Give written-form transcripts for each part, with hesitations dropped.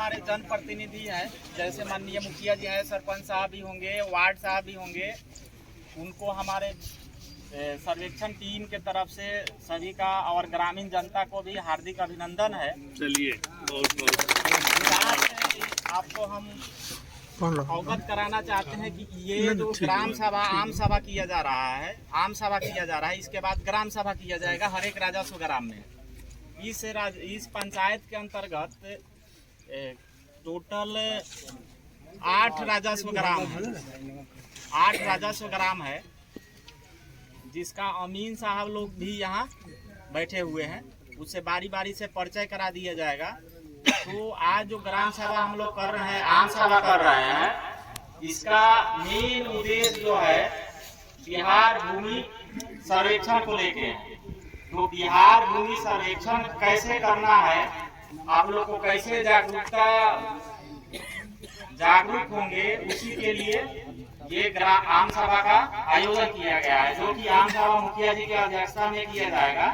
हमारे जनप्रतिनिधि हैं, जैसे माननीय मुखिया जी हैं, सरपंच साहब भी होंगे, वार्ड साहब भी होंगे, उनको हमारे सर्वेक्षण टीम के तरफ से सभी का और ग्रामीण जनता को भी हार्दिक अभिनंदन है। चलिए बहुत बहुत आपको हम अवगत कराना चाहते हैं कि ये जो ग्राम सभा आम सभा किया जा रहा है, इसके बाद ग्राम सभा किया जाएगा हर एक राजस्व ग्राम में। इस पंचायत के अंतर्गत टोटल 8 राजस्व ग्राम है, जिसका अमीन साहब लोग भी यहाँ बैठे हुए हैं। उससे बारी बारी से परिचय करा दिया जाएगा। तो आज जो ग्राम सभा हम लोग कर रहे हैं, आम सभा कर रहे हैं, इसका मेन उद्देश्य जो है बिहार भूमि सर्वेक्षण को लेके है। तो बिहार भूमि सर्वेक्षण कैसे करना है, आप लोग को कैसे जागरूक होंगे, उसी के लिए ये आम सभा का आयोजन किया गया है, जो कि आम सभा मुखिया जी की अध्यक्षता में किया जाएगा।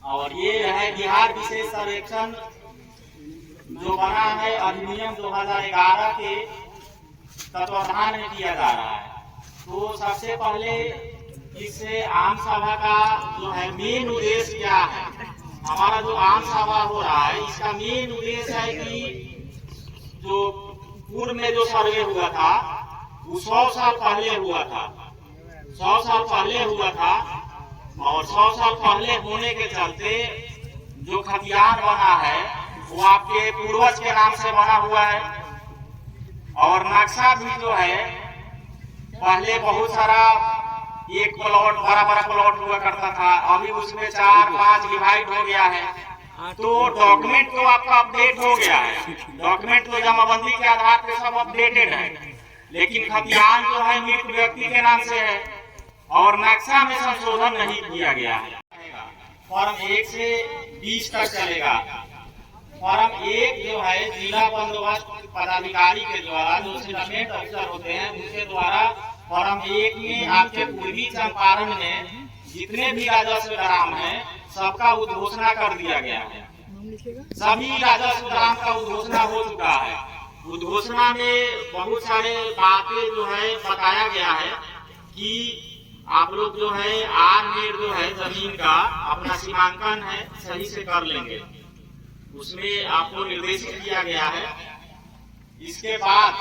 और ये है बिहार विशेष सर्वेक्षण जो बना है अधिनियम 2011 के तत्वाधान में किया जा रहा है। तो सबसे पहले इस आम सभा का जो है मेन उद्देश्य क्या है, हमारा जो आम सभा हो रहा है इसका मेन उद्देश्य है कि जो पूर्व में जो सर्वे हुआ था वो 100 साल पहले हुआ था, 100 साल पहले हुआ था। और 100 साल पहले होने के चलते जो खतियान बना है वो आपके पूर्वज के नाम से बना हुआ है। और नक्शा भी जो है पहले बहुत सारा एक प्लॉट बड़ा प्लॉट हुआ करता था, अभी उसमें 4-5 डिवाइड हो गया है। तो डॉक्यूमेंट तो आपका अपडेट हो गया है, डॉक्यूमेंट तो जमाबंदी के आधार पे सब अपडेटेड है, लेकिन खतियान जो है मृत व्यक्ति के नाम से है और नक्शा में संशोधन नहीं किया गया है। फॉर्म 1 से 20 तक चलेगा। फॉर्म 1 जो है जिला बंदोबस्त पदाधिकारी के द्वारा, जो सेटलमेंट ऑफिसर होते हैं उनके द्वारा फॉर्म 1 में आपके पूर्वी चंपारण में जितने भी राजस्व ग्राम है सबका उद्घोषणा कर दिया गया है। सभी राजस्व ग्राम का उद्घोषणा हो चुका है। उद्घोषणा में बहुत सारे बातें जो है बताया गया है कि आप लोग जो है आर-नेर जो है जमीन का अपना सीमांकन है सही से कर लेंगे, उसमें आपको निर्देशित किया गया है। इसके बाद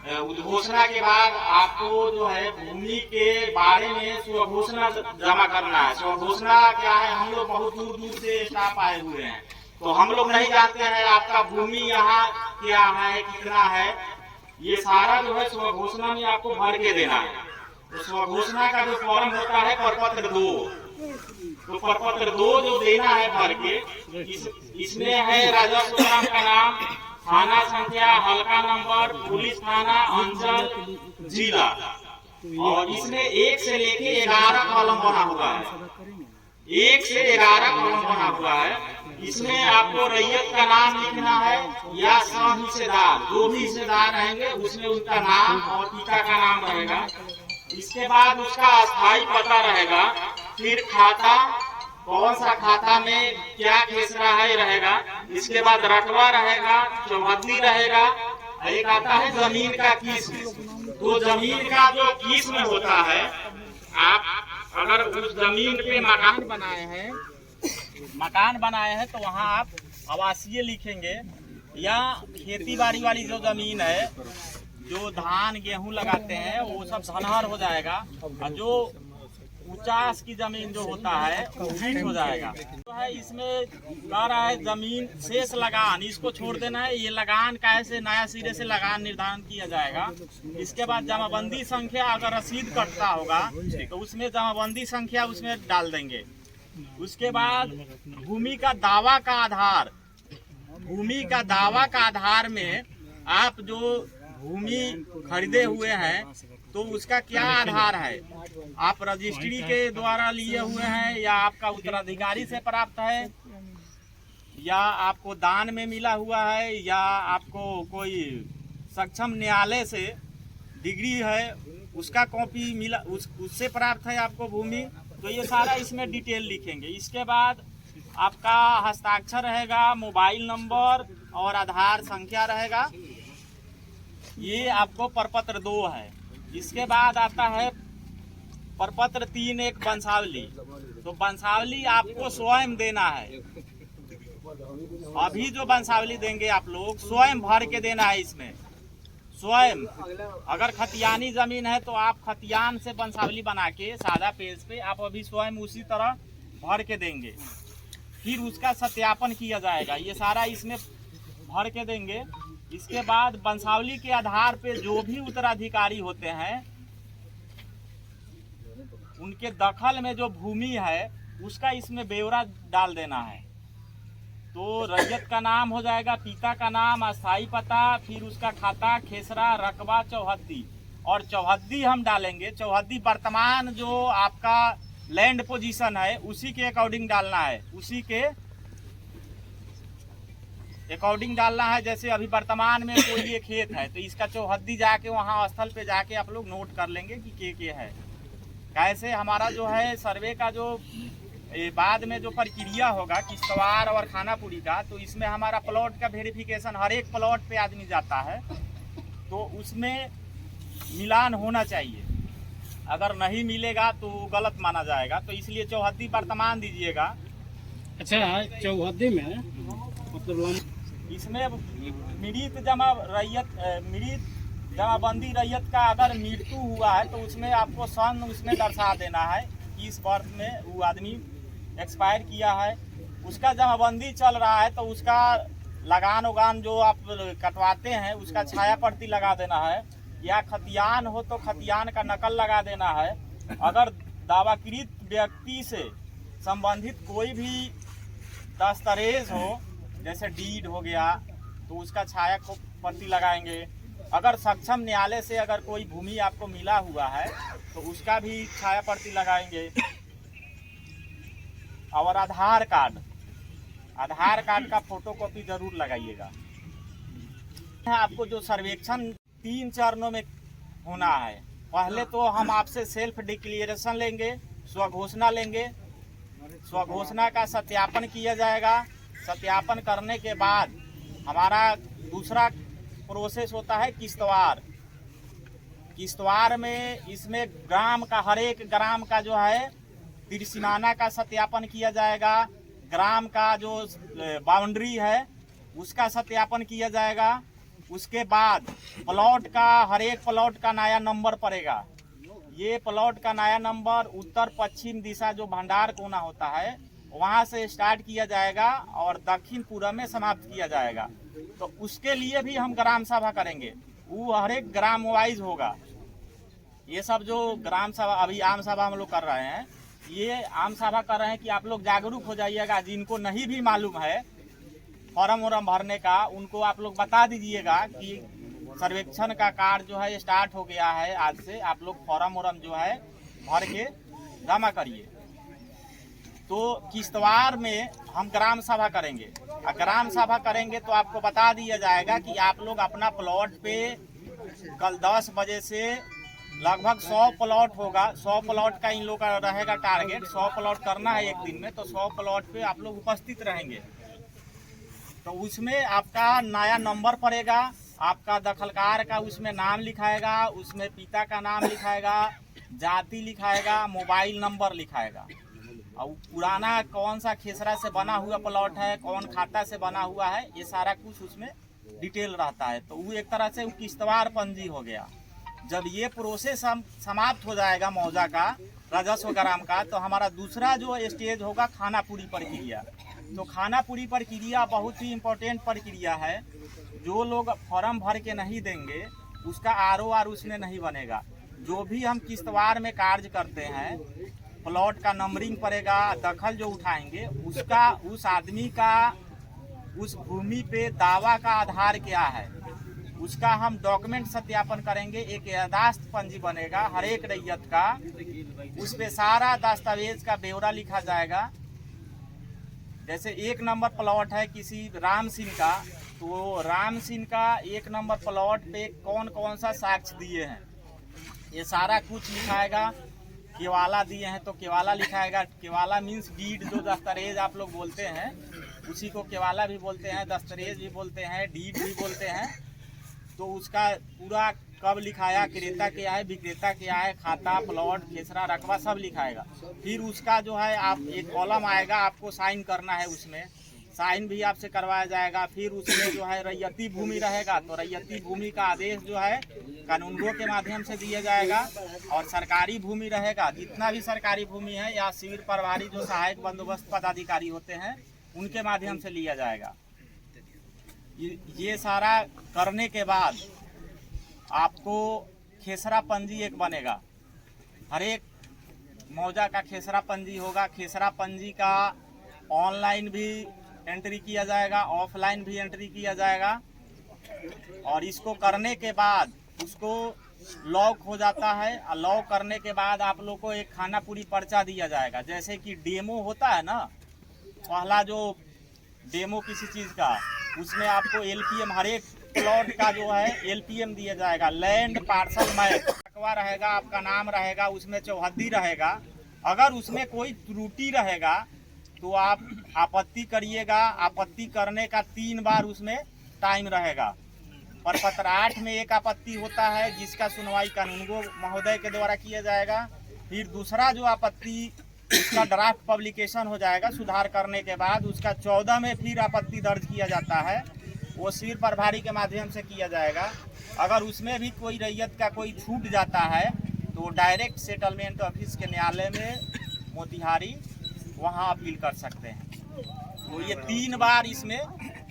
उद्घोषणा के बाद आपको जो है भूमि के बारे में स्वघोषणा जमा करना है। स्वघोषणा क्या है, हम लोग बहुत दूर से स्टाफ आए हुए हैं, तो हम लोग नहीं जानते हैं आपका भूमि यहाँ क्या है, कितना है, ये सारा जो है स्वघोषणा में आपको भर के देना है। तो स्वघोषणा का जो फॉर्म होता है प्रपत्र 2, तो प्रपत्र 2 जो देना है भर के, इसमें है राजस्व ग्राम का नाम, थाना संख्या, हल्का नंबर, पुलिस थाना, अंचल, जिला, और इसमें 1 से लेके 11 कॉलम बना हुआ है, 1 से 11 कॉलम बना हुआ है। इसमें आपको रैयत का नाम लिखना है या सब हिस्सेदार, जो भी हिस्सेदार रहेंगे उसमें उनका नाम और पिता का नाम रहेगा। इसके बाद उसका अस्थायी पता रहेगा, फिर खाता, कौन सा खाता में क्या खेसरा है रहेगा, इसके बाद रकबा रहेगा, चौहद्दी रहेगा, एक आता है जमीन का किस्म। तो जमीन का जो किस्म होता है, आप अगर उस जमीन पे मकान बनाए हैं तो वहाँ आप आवासीय लिखेंगे, या खेती बाड़ी वाली जो जमीन है, जो धान गेहूं लगाते हैं वो सब धनहर हो जाएगा, और जो 50 की जमीन जो होता है वो हीट हो जाएगा। तो है इसमें कह रहा है जमीन शेष लगान, इसको छोड़ देना है। ये लगान कैसे नया सिरे से लगान निर्धारण किया जाएगा। इसके बाद जमाबंदी संख्या, अगर रसीद कटता होगा तो उसमें जमाबंदी संख्या उसमें डाल देंगे। उसके बाद भूमि का दावा का आधार, भूमि का दावा का आधार में आप जो भूमि खरीदे हुए हैं तो उसका क्या आधार है, आप रजिस्ट्री के द्वारा लिए हुए हैं या आपका उत्तराधिकारी से प्राप्त है या आपको दान में मिला हुआ है या आपको कोई सक्षम न्यायालय से डिग्री है उसका कॉपी मिला, उससे प्राप्त है आपको भूमि। तो ये सारा इसमें डिटेल लिखेंगे। इसके बाद आपका हस्ताक्षर रहेगा, मोबाइल नंबर और आधार संख्या रहेगा। ये आपको प्रपत्र 2 है। इसके बाद आता है प्रपत्र 3 एक वंशावली। तो वंशावली आपको स्वयं देना है। अभी जो वंशावली देंगे आप लोग स्वयं भर के देना है। इसमें स्वयं, अगर खतियानी जमीन है तो आप खतियान से वंशावली बना के सादा पेज पे आप अभी स्वयं उसी तरह भर के देंगे। फिर उसका सत्यापन किया जाएगा। ये सारा इसमें भर के देंगे। इसके बाद वंशावली के आधार पे जो भी उत्तराधिकारी होते हैं उनके दखल में जो भूमि है उसका इसमें ब्यौरा डाल देना है। तो रैयत का नाम हो जाएगा, पिता का नाम, अस्थाई पता, फिर उसका खाता, खेसरा, रकबा, चौहद्दी। और चौहद्दी हम डालेंगे। चौहद्दी वर्तमान जो आपका लैंड पोजीशन है उसी के अकॉर्डिंग डालना है। उसी के अकॉर्डिंग डालना है। जैसे अभी वर्तमान में कोई ये खेत है तो इसका चौहद्दी जाके वहाँ स्थल पे जाके आप लोग नोट कर लेंगे कि के है। कैसे हमारा जो है सर्वे का जो बाद में जो प्रक्रिया होगा किश्तवाड़ और खानापुरी का, तो इसमें हमारा प्लॉट का वेरिफिकेशन हर एक प्लॉट पे आदमी जाता है तो उसमें मिलान होना चाहिए। अगर नहीं मिलेगा तो गलत माना जाएगा। तो इसलिए चौहद्दी वर्तमान दीजिएगा। अच्छा, चौहद्दी में मतलब इसमें मृत जमा रैयत, मृत जमाबंदी रैयत का अगर मृत्यु हुआ है तो उसमें आपको सन उसमें दर्शा देना है कि इस वर्ष में वो आदमी एक्सपायर किया है। उसका जमाबंदी चल रहा है तो उसका लगान उगान जो आप कटवाते हैं उसका छाया प्रति लगा देना है। या खतियान हो तो खतियान का नकल लगा देना है। अगर दावाकृत व्यक्ति से संबंधित कोई भी दस्तावेज हो जैसे डीड हो गया तो उसका छाया को प्रति लगाएंगे। अगर सक्षम न्यायालय से अगर कोई भूमि आपको मिला हुआ है तो उसका भी छाया प्रति लगाएंगे। और आधार कार्ड का फोटोकॉपी जरूर लगाइएगा। आपको जो सर्वेक्षण 3 चरणों में होना है। पहले तो हम आपसे सेल्फ डिक्लेरेशन लेंगे, स्वघोषणा लेंगे। स्वघोषणा का सत्यापन किया जाएगा। सत्यापन करने के बाद हमारा दूसरा प्रोसेस होता है किश्तवाड़। किश्तवाड़ में इसमें ग्राम का, हर एक ग्राम का जो है त्रिसीमाना का सत्यापन किया जाएगा। ग्राम का जो बाउंड्री है उसका सत्यापन किया जाएगा। उसके बाद प्लॉट का, हर एक प्लॉट का नया नंबर पड़ेगा। ये प्लॉट का नया नंबर उत्तर पश्चिम दिशा जो भंडार कोना होता है वहाँ से स्टार्ट किया जाएगा और दक्षिण पूर्व में समाप्त किया जाएगा। तो उसके लिए भी हम ग्राम सभा करेंगे। वो हर एक ग्राम वाइज होगा। ये सब जो ग्राम सभा, अभी आम सभा हम लोग कर रहे हैं, ये आम सभा कर रहे हैं कि आप लोग जागरूक हो जाइएगा। जिनको नहीं भी मालूम है फॉर्म वॉर्म भरने का, उनको आप लोग बता दीजिएगा कि सर्वेक्षण का कार्य जो है स्टार्ट हो गया है। आज से आप लोग फॉर्म वॉर्म जो है भर के जमा करिए। तो किश्तवाड़ में हम ग्राम सभा करेंगे। ग्राम सभा करेंगे तो आपको बता दिया जाएगा कि आप लोग अपना प्लॉट पे कल 10 बजे से लगभग 100 प्लॉट होगा। 100 प्लॉट का इन लोग का रहेगा टारगेट। 100 प्लॉट करना है एक दिन में। तो 100 प्लॉट पे आप लोग उपस्थित रहेंगे। तो उसमें आपका नया नंबर पड़ेगा। आपका दखलकार का उसमें नाम लिखाएगा, उसमें पिता का नाम लिखाएगा, जाति लिखाएगा, मोबाइल नंबर लिखाएगा। और पुराना कौन सा खेसरा से बना हुआ प्लॉट है, कौन खाता से बना हुआ है, ये सारा कुछ उसमें डिटेल रहता है। तो वो एक तरह से किश्तवाड़ पंजी हो गया। जब ये प्रोसेस हम समाप्त हो जाएगा मौजा का, राजस्व ग्राम का, तो हमारा दूसरा जो स्टेज होगा खानापुरी प्रक्रिया। तो खानापुरी प्रक्रिया बहुत ही इम्पोर्टेंट प्रक्रिया है। जो लोग फॉर्म भर के नहीं देंगे उसका ROR उसमें नहीं बनेगा। जो भी हम किश्तवाड़ में कार्य करते हैं, प्लॉट का नंबरिंग पड़ेगा, दखल जो उठाएंगे उसका, उस आदमी का उस भूमि पे दावा का आधार क्या है उसका हम डॉक्यूमेंट सत्यापन करेंगे। एक यादाश्त पंजी बनेगा हर एक रैयत का। उस पे सारा दस्तावेज का ब्यौरा लिखा जाएगा। जैसे 1 नंबर प्लॉट है किसी राम सिंह का, तो राम सिंह का 1 नंबर प्लॉट पे कौन कौन सा साक्ष्य दिए हैं ये सारा कुछ लिखाएगा। केवाला दिए हैं तो केवाला लिखाएगा। केवाला मीन्स डीड, जो दस्तावेज आप लोग बोलते हैं उसी को केवाला भी बोलते हैं, दस्तरेज भी बोलते हैं, डीड भी बोलते हैं। तो उसका पूरा कब लिखाया, क्रेता क्या है, विक्रेता क्या है, खाता, प्लॉट, खेसरा, रकबा सब लिखाएगा। फिर उसका जो है आप एक कॉलम आएगा, आपको साइन करना है, उसमें साइन भी आपसे करवाया जाएगा। फिर उसमें जो है रैयती भूमि रहेगा, तो रैयती भूमि का आदेश जो है कानूनगो के माध्यम से दिया जाएगा। और सरकारी भूमि रहेगा, जितना भी सरकारी भूमि है या शिविर प्रभारी जो सहायक बंदोबस्त पदाधिकारी होते हैं उनके माध्यम से लिया जाएगा। ये सारा करने के बाद आपको खेसरा पंजी एक बनेगा, हर एक मौजा का खेसरा पंजी होगा। खेसरा पंजी का ऑनलाइन भी एंट्री किया जाएगा, ऑफलाइन भी एंट्री किया जाएगा। और इसको करने के बाद उसको लॉक हो जाता है। और लॉक करने के बाद आप लोग को एक खाना पूरी पर्चा दिया जाएगा। जैसे कि डेमो होता है ना, पहला जो डेमो किसी चीज़ का, उसमें आपको एलपीएम, हर एक प्लॉट का जो है एलपीएम दिया जाएगा, लैंड पार्सल मैप, रकबा रहेगा, आपका नाम रहेगा, उसमें चौहद्दी रहेगा। अगर उसमें कोई त्रुटि रहेगा तो आप आपत्ति करिएगा। आपत्ति करने का 3 बार उसमें टाइम रहेगा। प्रपत्र 8 में एक आपत्ति होता है जिसका सुनवाई कानूनगो महोदय के द्वारा किया जाएगा। फिर दूसरा जो आपत्ति, उसका ड्राफ्ट पब्लिकेशन हो जाएगा सुधार करने के बाद। उसका 14 में फिर आपत्ति दर्ज किया जाता है, वो शिविर प्रभारी के माध्यम से किया जाएगा। अगर उसमें भी कोई रैयत का कोई छूट जाता है तो डायरेक्ट सेटलमेंट ऑफिस के न्यायालय में मोतिहारी वहाँ अपील कर सकते हैं। तो ये 3 बार इसमें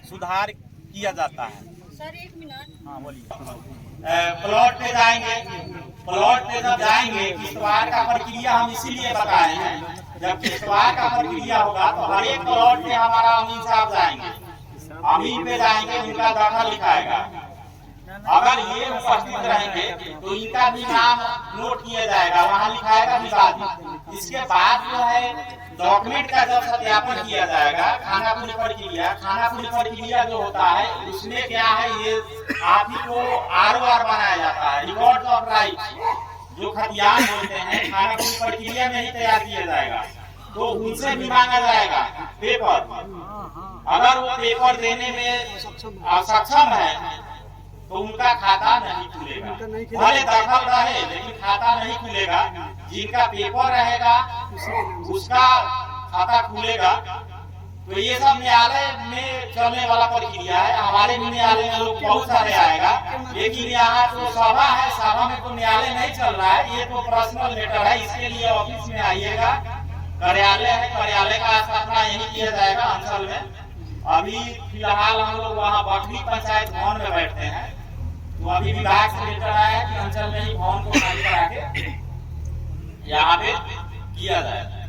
सुधार किया जाता है। Sir 1 minute. हाँ बोलिए। प्लॉट पे जाएंगे, प्लॉट पे जब जाएंगे, किश्तवाड़ का प्रक्रिया हम इसीलिए बताए हैं। जब किश्तवाड़ का प्रक्रिया होगा तो हर एक प्लॉट पे हमारा अमीन साहब जाएंगे, अमीन पे जाएंगे, उनका दखल लिखाएगा। अगर ये उपस्थित रहेंगे तो इनका भी नाम नोट किया जाएगा, वहाँ लिखाएगा विवादित। इसके बाद जो है डॉक्यूमेंट का जब सत्यापन किया जाएगा, खानापुरी प्रक्रिया जो होता है उसमें क्या है, ये आप ही को ROR बनाया जाता है, रिकॉर्ड ऑफ राइट, जो खतियान बोलते हैं, खानापुरी प्रक्रिया में ही तैयार किया जाएगा। तो उनसे भी मांगा जाएगा पेपर। अगर वो पेपर देने में सक्षम है तो उनका खाता नहीं खुलेगा। भले दखल रहे लेकिन खाता नहीं खुलेगा। जिनका पेपर रहेगा उसका खाता खुलेगा। तो ये सब न्यायालय में चलने वाला प्रक्रिया है। हमारे भी न्यायालय में लोग बहुत सारे आएगा, लेकिन यहाँ तो सभा है, सभा में तो न्यायालय नहीं चल रहा है। ये तो पर्सनल मैटर है, इसके लिए ऑफिस में आइएगा। कार्यालय है, कार्यालय का स्थापना यही किया जाएगा अंचल में। अभी फिलहाल हम लोग वहाँ बखरी पंचायत भवन में बैठते हैं। तो अभी विभाग से लेकर आया कि अंचल में ही भवन को खाली करा के यहाँ पे किया जाए।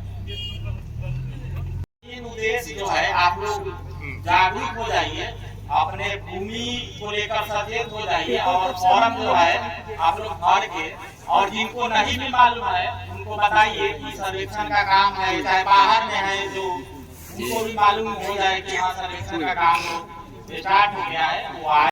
उद्देश्य जो है, आप लोग जागरूक हो जाइए, अपने भूमि को लेकर सचेत हो जाइए। और फॉर्म जो है आप लोग भर के, और जिनको नहीं भी मालूम है उनको बताइए कि सर्वेक्षण का काम है, चाहे बाहर में है, जो उनको भी मालूम हो जाए कि हाँ सर्वेक्षण का काम स्टार्ट हो गया है, वो